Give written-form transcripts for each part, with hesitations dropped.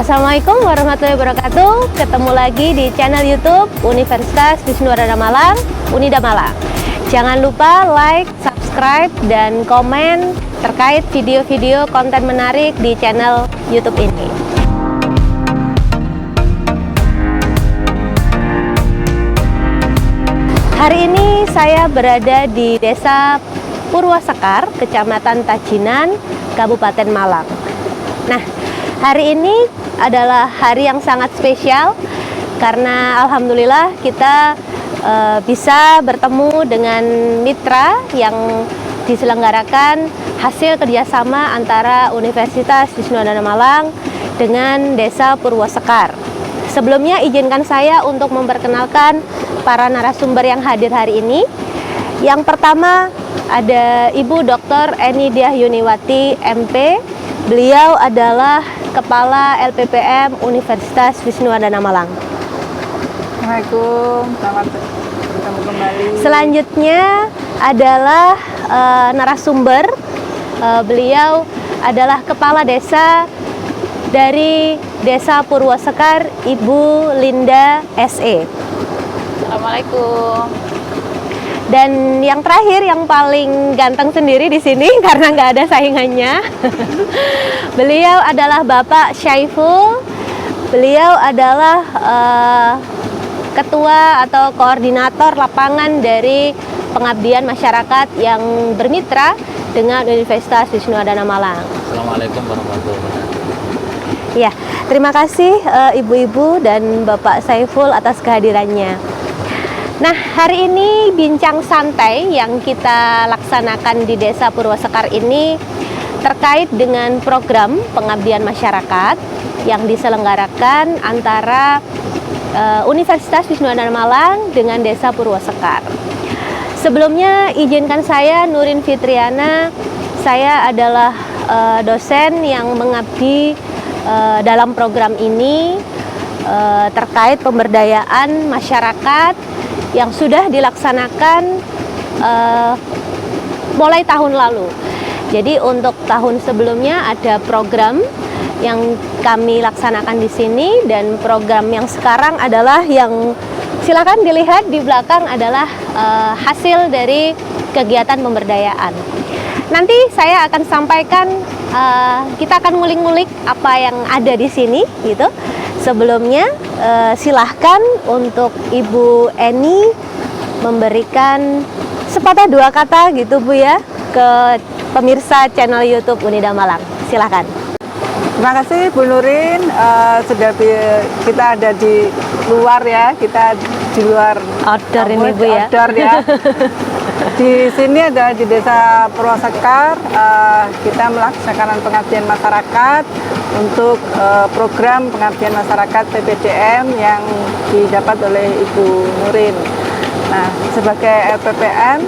Assalamualaikum warahmatullahi wabarakatuh. Ketemu lagi di channel YouTube Universitas Wisnuwardana Malang, Unida Malang. Jangan lupa like, subscribe, dan komen terkait video-video konten menarik di channel YouTube ini. Hari ini saya berada di Desa Purwasekar, Kecamatan Tajinan, Kabupaten Malang. Nah, hari ini adalah hari yang sangat spesial karena alhamdulillah kita bisa bertemu dengan mitra yang diselenggarakan hasil kerjasama antara Universitas Wisnuwardana Malang dengan Desa Purwasekar. Sebelumnya izinkan saya untuk memperkenalkan para narasumber yang hadir hari ini. Yang pertama ada Ibu Dr. Eni Diah Yuniwati, MP. Beliau adalah Kepala LPPM Universitas Wisnuwardana Malang. Assalamualaikum, selamat bertemu kembali. Selanjutnya adalah narasumber. Beliau adalah Kepala Desa dari Desa Purwasekar, Ibu Linda SE. Assalamualaikum. Dan yang terakhir, yang paling ganteng sendiri di sini karena nggak ada saingannya. Beliau adalah Bapak Syaiful. Beliau adalah ketua atau koordinator lapangan dari pengabdian masyarakat yang bermitra dengan Universitas Wisnuwardana Malang. Assalamualaikum warahmatullahi wabarakatuh. Ya, terima kasih ibu-ibu dan Bapak Syaiful atas kehadirannya. Nah, hari ini bincang santai yang kita laksanakan di Desa Purwasekar ini terkait dengan program pengabdian masyarakat yang diselenggarakan antara Universitas Wisnuwardana Malang dengan Desa Purwasekar. Sebelumnya izinkan saya Nurin Fitriana, saya adalah dosen yang mengabdi dalam program ini terkait pemberdayaan masyarakat yang sudah dilaksanakan mulai tahun lalu. Jadi untuk tahun sebelumnya ada program yang kami laksanakan di sini, dan program yang sekarang adalah yang silakan dilihat di belakang adalah hasil dari kegiatan pemberdayaan. Nanti saya akan sampaikan, kita akan ngulik-ngulik apa yang ada di sini gitu. Sebelumnya silahkan untuk Ibu Eni memberikan sepatah dua kata gitu Bu ya ke pemirsa channel YouTube Unida Malang. Silahkan. Terima kasih Bu Nurin, kita ada di luar ya, kita di luar Outdoor ini Bu ya. Outdoor ya. Di sini ada di Desa Purwasekar, kita melaksanakan pengabdian masyarakat untuk program pengabdian masyarakat PPDM yang didapat oleh Ibu Nurin. Nah, sebagai LPPM,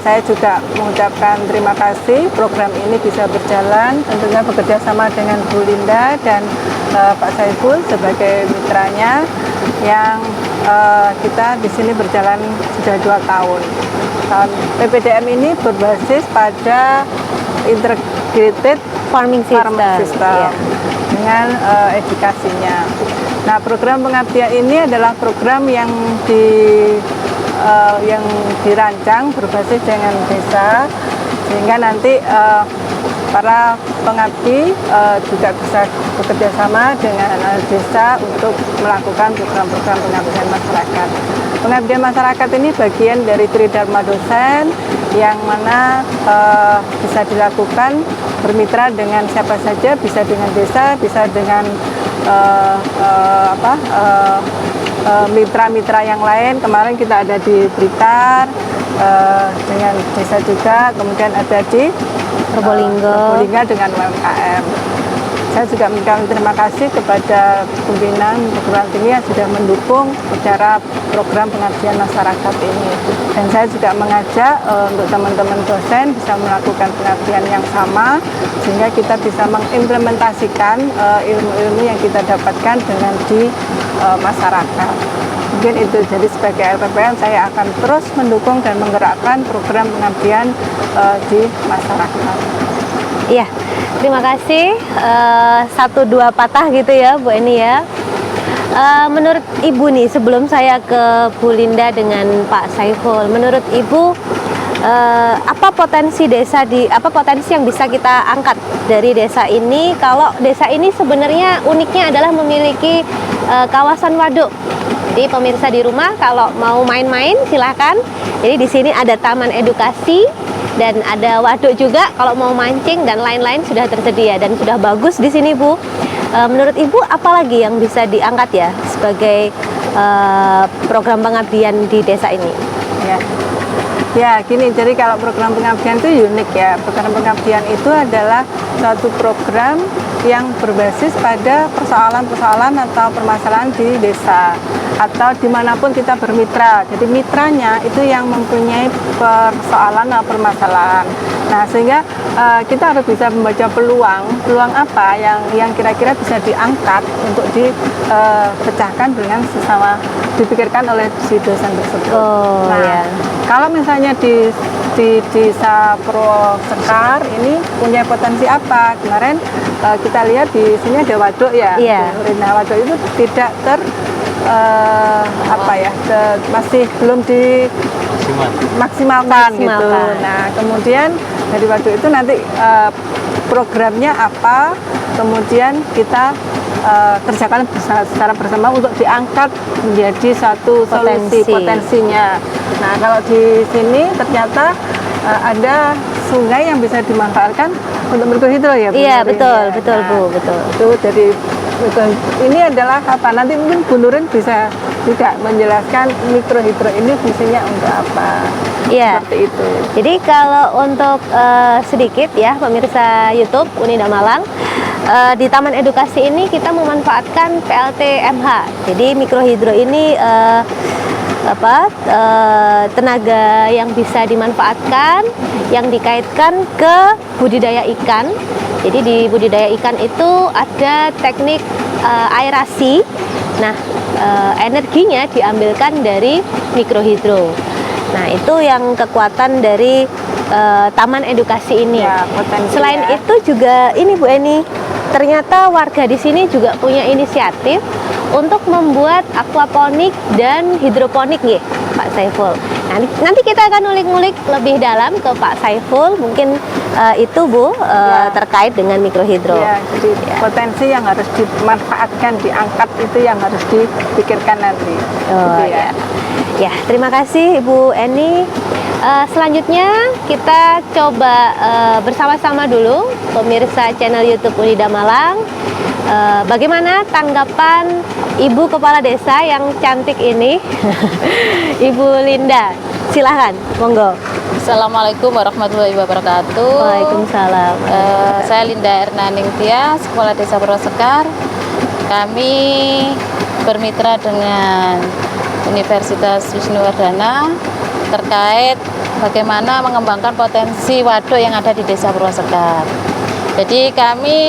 saya juga mengucapkan terima kasih program ini bisa berjalan, tentunya bekerja sama dengan Bu Linda dan Pak Saiful sebagai mitranya, yang kita di sini berjalan sudah 2 tahun. PPDM ini berbasis pada integrated Farming system. Iya. Dengan edukasinya. Nah, program pengabdian ini adalah program yang dirancang berbasis dengan desa, sehingga nanti para pengabdi juga bisa bekerja sama dengan desa untuk melakukan program-program pengabdian masyarakat. Pengabdian masyarakat ini bagian dari Tridharma dosen yang mana bisa dilakukan bermitra dengan siapa saja, bisa dengan desa, bisa dengan mitra-mitra yang lain. Kemarin kita ada di Blitar dengan desa juga, kemudian ada di Probolinggo dengan UMKM. Saya juga mengucapkan terima kasih kepada pimpinan perguruan tinggi yang sudah mendukung secara program pengabdian masyarakat ini. Dan saya juga mengajak untuk teman-teman dosen bisa melakukan pengabdian yang sama, sehingga kita bisa mengimplementasikan ilmu-ilmu yang kita dapatkan dengan di masyarakat. Mungkin itu, jadi sebagai LPPM saya akan terus mendukung dan menggerakkan program pengabdian di masyarakat. Iya, terima kasih. Satu dua patah gitu ya Bu Eni ya. Menurut Ibu nih, sebelum saya ke Bu Linda dengan Pak Saiful, menurut Ibu apa potensi yang bisa kita angkat dari desa ini? Kalau desa ini sebenarnya uniknya adalah memiliki kawasan waduk. Jadi pemirsa di rumah kalau mau main-main silahkan. Jadi di sini ada taman edukasi dan ada waduk juga kalau mau mancing dan lain-lain sudah tersedia dan sudah bagus di sini Bu. Menurut Ibu apalagi yang bisa diangkat ya sebagai program pengabdian di desa ini? Ya, gini, jadi kalau program pengabdian itu unik ya. Program pengabdian itu adalah suatu program yang berbasis pada persoalan-persoalan atau permasalahan di desa atau dimanapun kita bermitra. Jadi mitranya itu yang mempunyai persoalan atau permasalahan. Nah, sehingga kita harus bisa membaca peluang apa yang kira-kira bisa diangkat untuk dipecahkan dengan sesama, dipikirkan oleh si dosen tersebut. Kalau misalnya di Desa Purwasekar ini punya potensi apa? Kemarin kita lihat di sini ada waduk ya. Nah, waduk itu tidak masih belum dimaksimalkan gitu. Nah, kemudian dari waduk itu nanti programnya apa? Kemudian kita kerjakan secara bersama untuk diangkat menjadi satu solusi potensinya. Nah, kalau di sini ternyata ada sungai yang bisa dimanfaatkan untuk mikrohidro ya Bu? Iya, betul Bu, betul. Itu dari ini adalah apa? Nanti mungkin Bu Nurin bisa juga menjelaskan mikrohidro ini fungsinya untuk apa. Iya. Seperti itu. Jadi kalau untuk sedikit ya pemirsa YouTube Unida Malang, di Taman Edukasi ini kita memanfaatkan PLT-MH. Jadi mikrohidro ini tenaga yang bisa dimanfaatkan yang dikaitkan ke budidaya ikan. Jadi di budidaya ikan itu ada teknik aerasi. Nah, energinya diambilkan dari mikrohidro. Nah, itu yang kekuatan dari Taman Edukasi ini. Selain itu juga ini Bu Eni, ternyata warga di sini juga punya inisiatif untuk membuat aquaponik dan hidroponik nih, Pak Saiful. Nanti kita akan ngulik-ngulik lebih dalam ke Pak Saiful, mungkin itu Bu terkait dengan mikrohidro. Ya, jadi potensi yang harus dimanfaatkan, diangkat itu yang harus dipikirkan nanti. Ya, terima kasih Ibu Eni. Selanjutnya kita coba bersama-sama dulu pemirsa channel YouTube Unida Malang. Bagaimana tanggapan Ibu Kepala Desa yang cantik ini, Ibu Linda? Silahkan, monggo. Assalamualaikum warahmatullahi wabarakatuh. Waalaikumsalam. Saya Linda Ernaningtia, Kepala Desa Purwasekar. Kami bermitra dengan Universitas Wisnuwardana terkait bagaimana mengembangkan potensi waduk yang ada di Desa Purwasekar. Jadi kami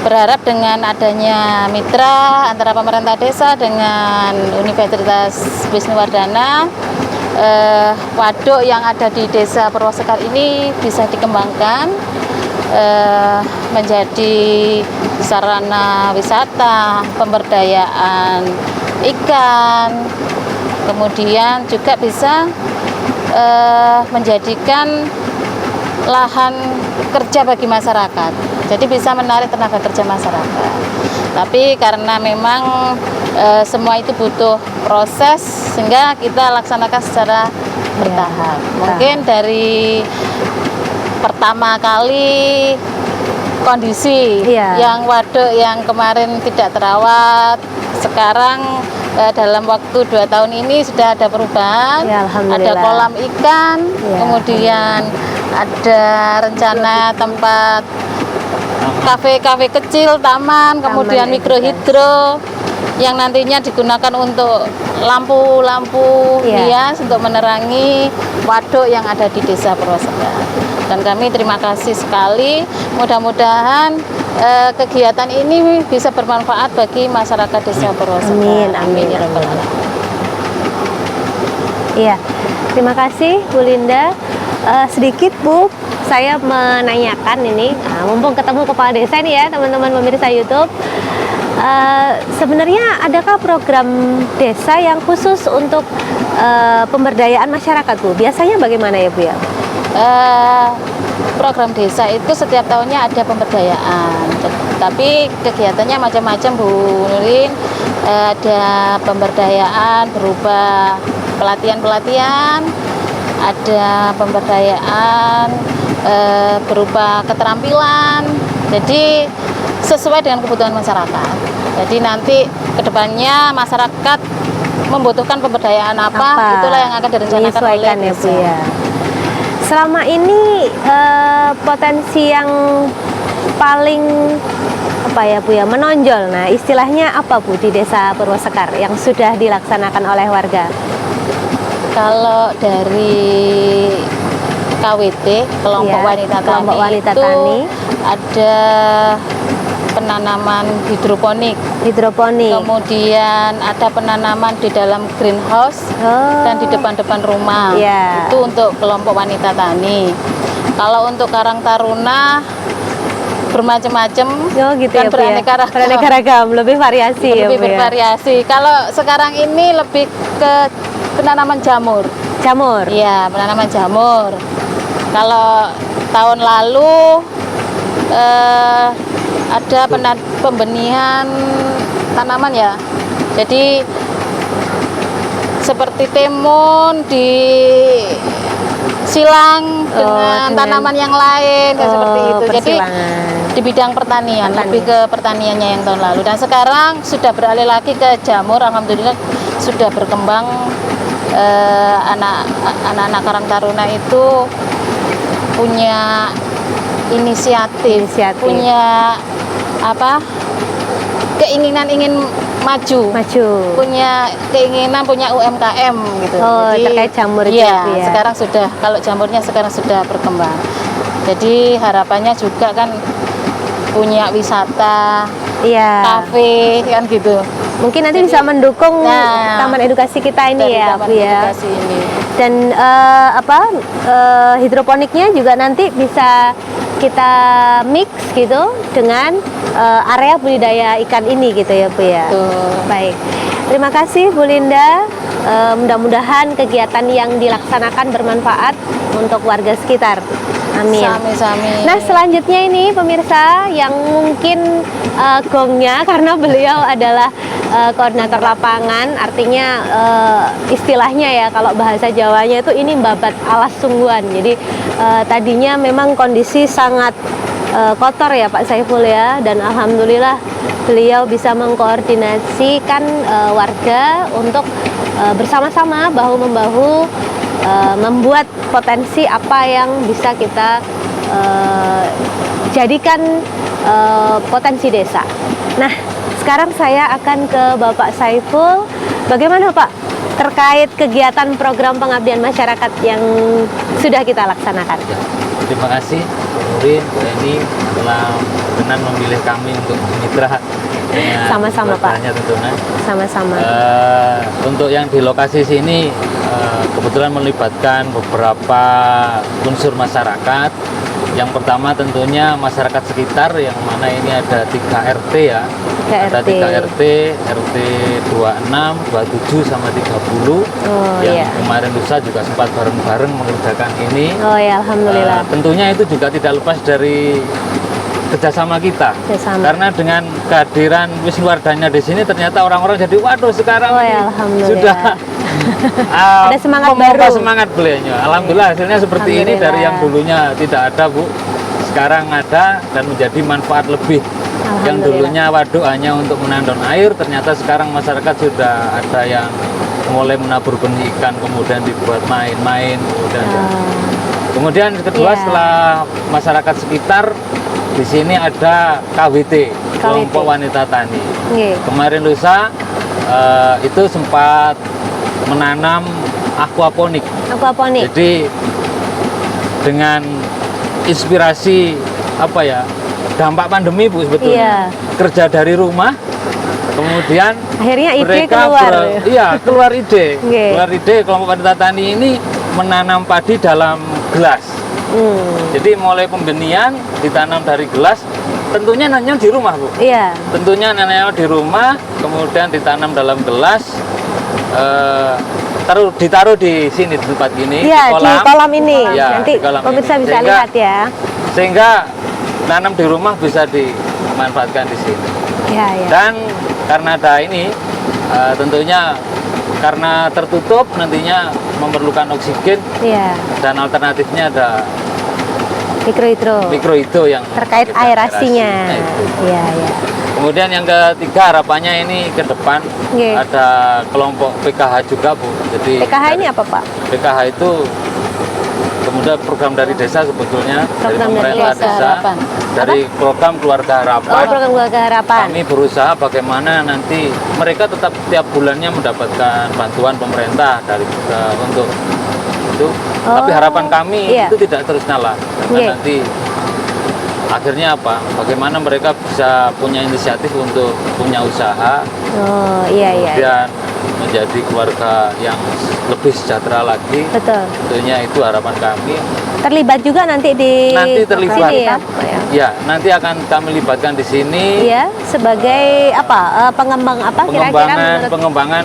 berharap dengan adanya mitra antara pemerintah desa dengan Universitas Wisnuwardana, waduk yang ada di Desa Purwasekar ini bisa dikembangkan menjadi sarana wisata, pemberdayaan ikan, kemudian juga bisa menjadikan lahan kerja bagi masyarakat. Jadi bisa menarik tenaga kerja masyarakat. Tapi karena memang semua itu butuh proses, sehingga kita laksanakan secara bertahap. Mungkin dari pertama kali kondisi yang waduk yang kemarin tidak terawat, sekarang dalam waktu 2 tahun ini sudah ada perubahan, ada kolam ikan, kemudian ada rencana tempat kafe-kafe kecil, taman, kemudian mikrohidro yang nantinya digunakan untuk lampu-lampu hias untuk menerangi waduk yang ada di Desa Purwasekar. Dan kami terima kasih sekali, mudah-mudahan kegiatan ini bisa bermanfaat bagi masyarakat Desa Purwasekar. Amin, amin ya rabbal alamin. Iya, terima kasih Bu Linda. Sedikit Bu, saya menanyakan ini, mumpung ketemu kepala desa nih ya teman-teman pemirsa YouTube, sebenarnya adakah program desa yang khusus untuk pemberdayaan masyarakat Bu? Biasanya bagaimana ya Bu ya? Program desa itu setiap tahunnya ada pemberdayaan, tapi kegiatannya macam-macam Bu Nurin. Ada pemberdayaan berupa pelatihan-pelatihan, ada pemberdayaan berupa keterampilan, jadi sesuai dengan kebutuhan masyarakat. Jadi nanti kedepannya masyarakat membutuhkan pemberdayaan apa, itulah yang akan direncanakan oleh ya Bu desa. ya. Selama ini potensi yang paling Bu ya menonjol, nah istilahnya apa Bu di Desa Purwasekar yang sudah dilaksanakan oleh warga? Kalau dari KWT, kelompok wanita tani itu ada penanaman hidroponik, kemudian ada penanaman di dalam greenhouse dan di depan-depan rumah. Itu untuk kelompok wanita tani. Kalau untuk Karang Taruna bermacam-macam, gitu dan ya, beraneka ragam, lebih variasi lebih bervariasi. Kalau sekarang ini lebih ke penanaman jamur. Iya, penanaman jamur. Kalau tahun lalu ada pembenihan tanaman ya. Jadi seperti timun di silang dengan tanaman yang lain, seperti itu. Jadi di bidang pertanian, lebih ke pertaniannya yang tahun lalu. Dan sekarang sudah beralih lagi ke jamur. Alhamdulillah sudah berkembang. Anak-anak Karang Taruna itu punya inisiatif, punya keinginan ingin maju, punya keinginan punya UMKM gitu. Jadi, terkait jamur itu ya. Sekarang sudah, kalau jamurnya sekarang sudah berkembang. Jadi harapannya juga kan punya wisata, kafe kan gitu. Mungkin nanti bisa mendukung taman edukasi kita ini ya Bu ya. Dan hidroponiknya juga nanti bisa kita mix gitu dengan area budidaya ikan ini gitu ya Bu ya. Baik, terima kasih Bu Linda. Mudah-mudahan kegiatan yang dilaksanakan bermanfaat untuk warga sekitar. Amin. Sami-sami. Nah selanjutnya ini pemirsa yang mungkin gongnya karena beliau adalah koordinator lapangan, artinya istilahnya ya kalau bahasa Jawanya itu ini babat alas sungguhan. Jadi tadinya memang kondisi sangat kotor ya Pak Saiful ya, dan alhamdulillah beliau bisa mengkoordinasikan warga untuk bersama-sama bahu-membahu membuat potensi apa yang bisa kita jadikan potensi desa. Nah, sekarang saya akan ke Bapak Saiful. Bagaimana Pak terkait kegiatan program pengabdian masyarakat yang sudah kita laksanakan? Terima kasih Nurin, Bu Eni telah berkenan memilih kami untuk mitra. Sama-sama Pak. Tentunya. Sama-sama. Untuk yang di lokasi sini kebetulan melibatkan beberapa unsur masyarakat. Yang pertama tentunya masyarakat sekitar, yang mana ini ada 3 RT ya. Ada 3 RT, RT 26, 27 sama 30. Yang kemarin lusa juga sempat bareng-bareng mengerjakan ini. Alhamdulillah. Tentunya itu juga tidak lepas dari kerjasama kita. Karena dengan kehadiran Wisnuwardana di sini ternyata orang-orang jadi waduh sekarang sudah ada semangat baru. Semangat beliaunya. Alhamdulillah hasilnya seperti ini dari yang dulunya tidak ada Bu. Sekarang ada dan menjadi manfaat lebih. Yang dulunya waduk hanya untuk menandon air, ternyata sekarang masyarakat sudah ada yang mulai menabur benih ikan, kemudian dibuat main-main, kemudian kedua setelah masyarakat sekitar di sini ada KWT, kelompok wanita tani. Kemarin lusa itu sempat menanam aquaponik. Jadi dengan inspirasi dampak pandemi Bu sebetulnya. Kerja dari rumah, kemudian akhirnya ide mereka keluar ide. Keluar ide kelompok wanita tani ini menanam padi dalam gelas. Jadi mulai pembenihan ditanam dari gelas, tentunya nanam di rumah, Bu. Iya. Tentunya nanam di rumah, kemudian ditanam dalam gelas, ditaruh di sini di tempat ini, Iya, di kolam ini. Ya, Nanti di kolam pemirsa ini. bisa lihat ya. Sehingga nanam di rumah bisa dimanfaatkan di sini. Iya, iya. Dan karena ada ini, tentunya karena tertutup nantinya memerlukan oksigen, Iya. dan alternatifnya ada mikrohidro yang Terkait kita aerasinya. Nah, itu. Iya, iya. Kemudian yang ketiga harapannya ini ke depan Nggih. ada kelompok PKH juga, Bu. Jadi PKH ini apa, Pak? PKH itu kemudian program dari desa sebetulnya, dari Program dari pemerintah Desa desa, Harapan. dari program Keluarga Harapan. Oh, program Keluarga Harapan. Kami berusaha bagaimana nanti mereka tetap tiap bulannya mendapatkan bantuan pemerintah untuk itu. Tapi harapan kami iya. itu tidak terus nyala. Karena Iya. nanti akhirnya apa? Bagaimana mereka bisa punya inisiatif untuk punya usaha, Oh, iya, iya. dan menjadi keluarga yang lebih sejahtera lagi. Betul. Tentunya itu harapan kami. Terlibat juga nanti di Nanti terlibat. sini ya, Pak, ya? Ya, nanti akan kami libatkan di sini. Iya, sebagai apa? Pengembang apa kira-kira menurut? Pengembangan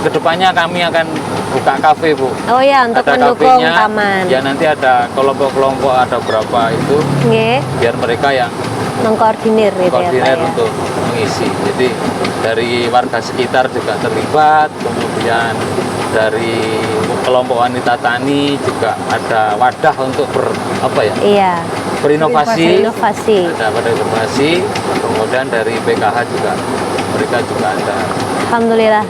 kedepannya kami akan buka kafe, Bu. Oh ya, untuk Ada mendukung kafenya, taman. ya nanti ada kelompok-kelompok, ada berapa itu, Nggih, biar mereka yang mengkoordinir gitu ya, Pak koordinir ya. untuk mengisi. Jadi dari warga sekitar juga terlibat, kemudian dari kelompok wanita tani juga ada wadah untuk Iya, berinovasi. inovasi. Ada wadah inovasi, kemudian dari PKH juga mereka juga ada. Alhamdulillah.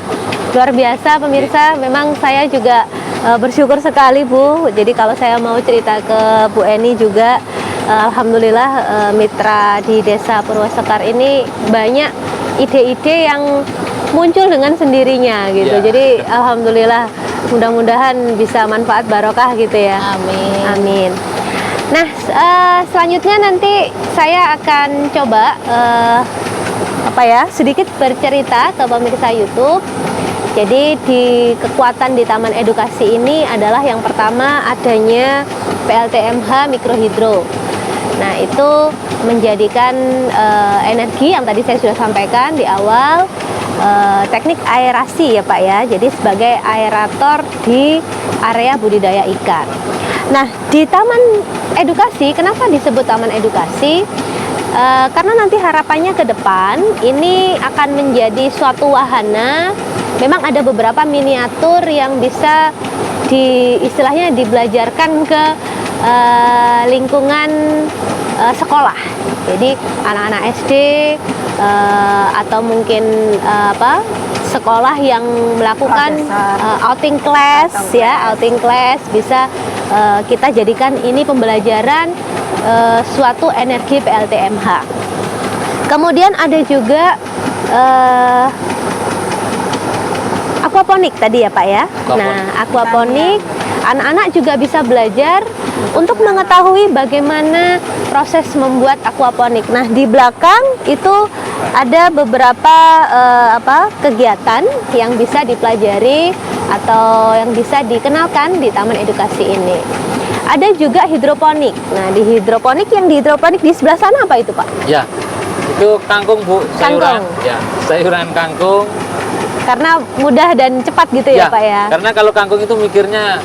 Luar biasa pemirsa, memang saya juga bersyukur sekali, Bu. Jadi kalau saya mau cerita ke Bu Eni juga, alhamdulillah mitra di Desa Purwasekar ini banyak ide-ide yang muncul dengan sendirinya gitu. Ya. Jadi alhamdulillah, mudah-mudahan bisa manfaat barokah gitu ya. Amin. Amin. Nah, selanjutnya nanti saya akan coba sedikit bercerita ke pemirsa YouTube. Jadi di kekuatan di Taman Edukasi ini adalah yang pertama adanya PLTMH mikrohidro. Nah, itu menjadikan energi yang tadi saya sudah sampaikan di awal, teknik aerasi ya Pak ya. Jadi sebagai aerator di area budidaya ikan. Nah, di Taman Edukasi, kenapa disebut Taman Edukasi? Karena nanti harapannya ke depan ini akan menjadi suatu wahana. Memang ada beberapa miniatur yang bisa istilahnya dibelajarkan ke lingkungan sekolah. Jadi anak-anak SD atau mungkin sekolah yang melakukan outing class outing class bisa kita jadikan ini pembelajaran suatu energi PLTMH. Kemudian ada juga aquaponik tadi ya Pak ya. Nah, aquaponik anak-anak juga bisa belajar untuk mengetahui bagaimana proses membuat aquaponik. Nah, di belakang itu ada beberapa kegiatan yang bisa dipelajari atau yang bisa dikenalkan di Taman Edukasi ini. Ada juga hidroponik. Nah, di hidroponik di sebelah sana apa itu Pak? Ya, itu kangkung, Bu, sayuran. Kangkung. Ya, sayuran kangkung. Karena mudah dan cepat gitu ya Pak ya. Karena kalau kangkung itu mikirnya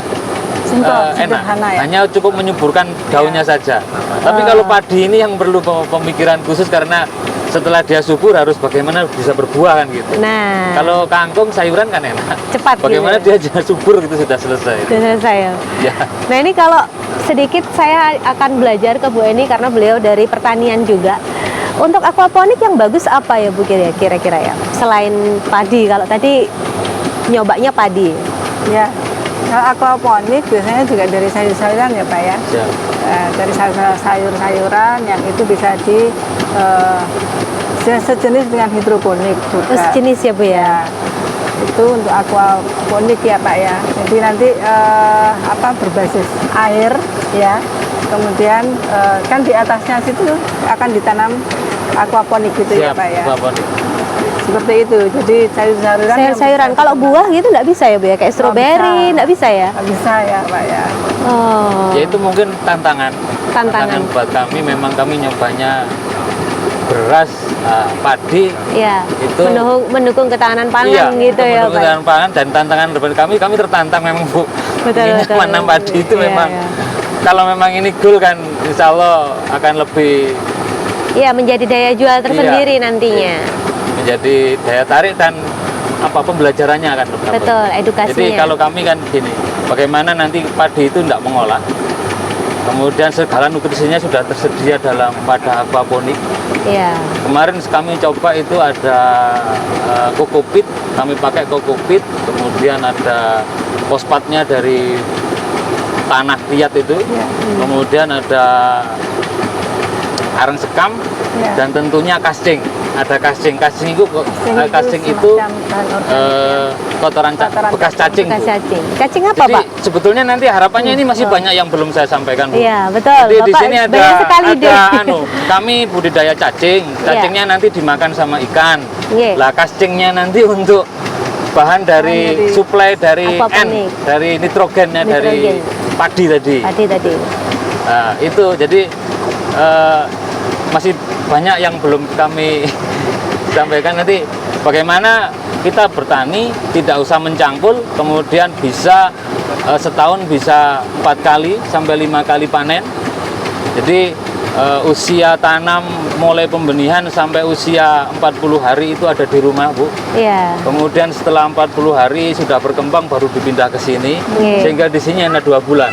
enak, sederhana ya. hanya cukup menyuburkan daunnya saja. Tapi kalau padi ini yang perlu pemikiran khusus karena setelah dia subur harus bagaimana bisa berbuah kan gitu. Nah, Kalau kangkung sayuran kan enak. cepat Bagaimana gitu. dia jadi subur gitu sudah selesai. Sudah selesai ya. Ya. Nah, ini kalau sedikit saya akan belajar ke Bu Eni karena beliau dari pertanian juga. Untuk aquaponik yang bagus apa ya Bu kira-kira ya? Selain padi, kalau tadi nyobanya padi. Ya, kalau aquaponik biasanya juga dari sayur-sayuran ya Pak ya. Ya. Dari sayur-sayuran yang itu bisa sejenis dengan hidroponik juga. Sejenis ya Bu ya. Itu untuk aquaponik ya Pak ya. Jadi nanti berbasis air ya. Kemudian kan di atasnya situ akan ditanam aquaponik gitu ya Siap, Pak ya. aquaponik. seperti itu. Jadi sayur-sayuran. Sayur-sayuran. Kalau buah gitu nggak bisa ya Bu ya? Kayak stroberi nggak bisa ya? Nggak bisa ya Pak ya. Oh. Ya itu mungkin tantangan buat kami. Memang kami nyobanya beras, padi. Iya. Itu mendukung ketahanan pangan gitu ya Pak. Ketahanan pangan dan tantangan depan kami tertantang memang Bu. Betul. Menanam padi itu Iya, memang. iya. Kalau memang ini goal kan, insya Allah akan lebih. Iya, menjadi daya jual tersendiri nantinya. Menjadi daya tarik dan pembelajarannya akan lebih. Betul, edukasinya. Jadi kalau kami kan gini, bagaimana nanti padi itu tidak mengolah. Kemudian segala nutrisinya sudah tersedia dalam wadah aquaponik. Iya. Kemarin kami coba itu ada kokopit, kami pakai kokopit, kemudian ada fosfatnya dari tanah liat itu, kemudian ada arang sekam, dan tentunya casting. Ada casting itu kotoran bekas cacing. Bekas cacing. Cacing apa Jadi Pak? sebetulnya nanti harapannya ini masih banyak yang belum saya sampaikan Bu. Iya betul. Jadi di Bapak sini banyak sekali ide. kami budidaya cacing. Cacingnya nanti dimakan sama ikan. Iya. Lah castingnya nanti untuk bahan dari suplai dari dari nitrogennya dari padi tadi. Nah, itu jadi masih banyak yang belum kami sampaikan. Nanti bagaimana kita bertani tidak usah mencangkul, kemudian bisa setahun bisa 4 kali sampai 5 kali panen. Jadi usia tanam mulai pembenihan sampai usia 40 hari itu ada di rumah Bu. Iya. Kemudian setelah 40 hari sudah berkembang baru dipindah ke sini. Sehingga di sini hanya 2 bulan.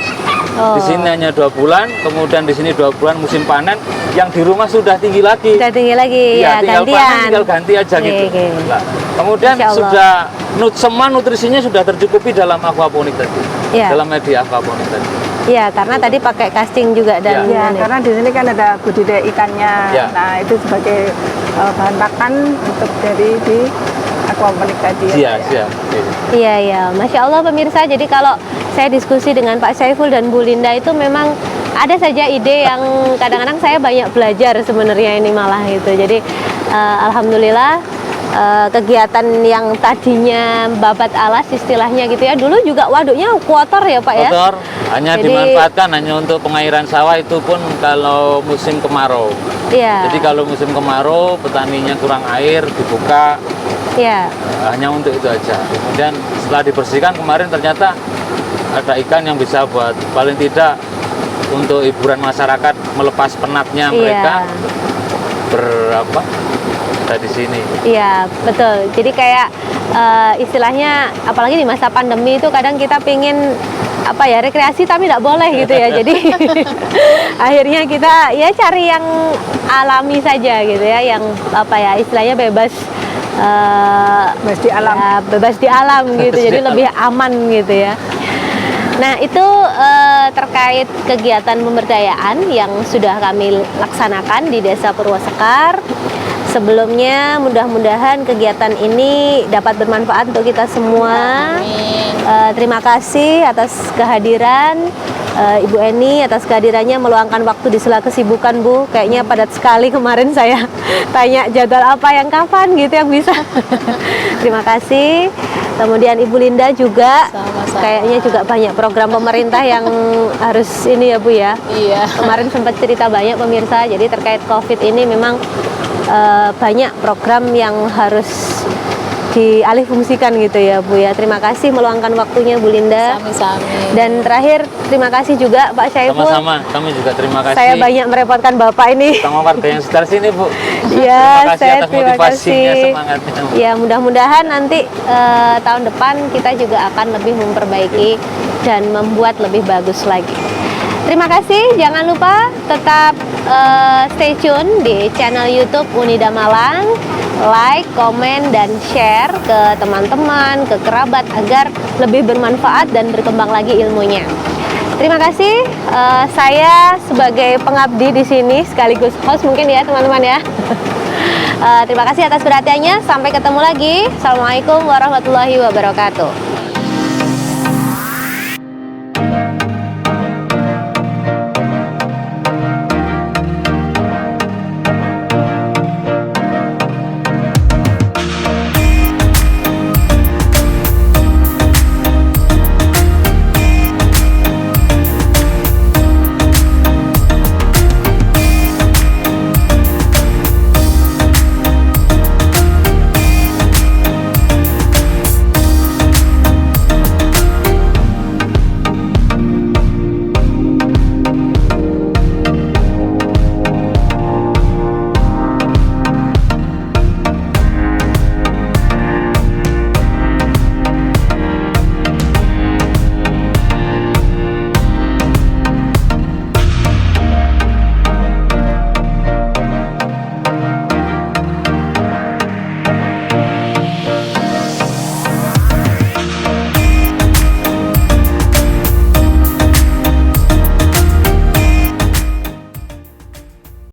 Di sini hanya 2 bulan, kemudian di sini 2 bulan musim panen. Yang di rumah sudah tinggi lagi. Sudah tinggi lagi, ya tinggal gantian. panen, tinggal ganti aja gitu. Nah, kemudian sudah semua nutrisinya sudah tercukupi dalam aquaponik tadi. Dalam media aquaponik tadi. Iya, karena tadi pakai casting juga dan karena di sini kan ada budidaya ikannya. Nah, itu sebagai bahan pakan untuk dari di aquaponik tadi. Iya. Masya Allah pemirsa, jadi kalau saya diskusi dengan Pak Syaiful dan Bu Linda itu memang ada saja ide yang kadang-kadang saya banyak belajar sebenarnya ini malah gitu. Jadi alhamdulillah kegiatan yang tadinya babat alas istilahnya gitu ya, dulu juga waduknya kotor ya Pak ya? Kotor, hanya dimanfaatkan hanya untuk pengairan sawah, itu pun kalau musim kemarau. Iya. Jadi kalau musim kemarau petaninya kurang air dibuka. Iya. Hanya untuk itu aja. Kemudian setelah dibersihkan kemarin ternyata ada ikan yang bisa buat paling tidak untuk hiburan masyarakat melepas penatnya mereka ada di sini. Iya betul. Jadi kayak istilahnya apalagi di masa pandemi itu kadang kita pingin rekreasi tapi tidak boleh gitu ya. Jadi akhirnya kita ya cari yang alami saja gitu ya, yang istilahnya bebas di alam. Bebas di alam gitu. Jadi lebih aman gitu ya. Nah itu terkait kegiatan pemberdayaan yang sudah kami laksanakan di Desa Purwasekar. Sebelumnya mudah-mudahan kegiatan ini dapat bermanfaat untuk kita semua. Terima kasih atas kehadiran Ibu Eni, atas kehadirannya meluangkan waktu di sela kesibukan Bu. Kayaknya padat sekali kemarin saya tanya jadwal apa yang kapan gitu yang bisa. Terima kasih. Kemudian Ibu Linda juga, kayaknya juga banyak program pemerintah yang harus ini ya Bu ya. Iya. Kemarin sempat cerita banyak pemirsa, jadi terkait COVID ini memang banyak program yang harus dialihfungsikan gitu ya Bu ya. Terima kasih meluangkan waktunya Bu Linda. Sami-sami. Dan terakhir terima kasih juga Pak Syaiful. Sama-sama, kami juga terima kasih. Saya banyak merepotkan Bapak ini. Sama warga yang sekitar sini Bu. Ya, saya atas terima motivasinya, kasih. semangatnya. Ya mudah-mudahan nanti tahun depan kita juga akan lebih memperbaiki dan membuat lebih bagus lagi. Terima kasih, jangan lupa tetap stay tune di channel YouTube Unida Malang, like, komen, dan share ke teman-teman, ke kerabat agar lebih bermanfaat dan berkembang lagi ilmunya. Terima kasih, saya sebagai pengabdi di sini sekaligus host mungkin ya teman-teman ya. Terima kasih atas perhatiannya, sampai ketemu lagi. Assalamualaikum warahmatullahi wabarakatuh.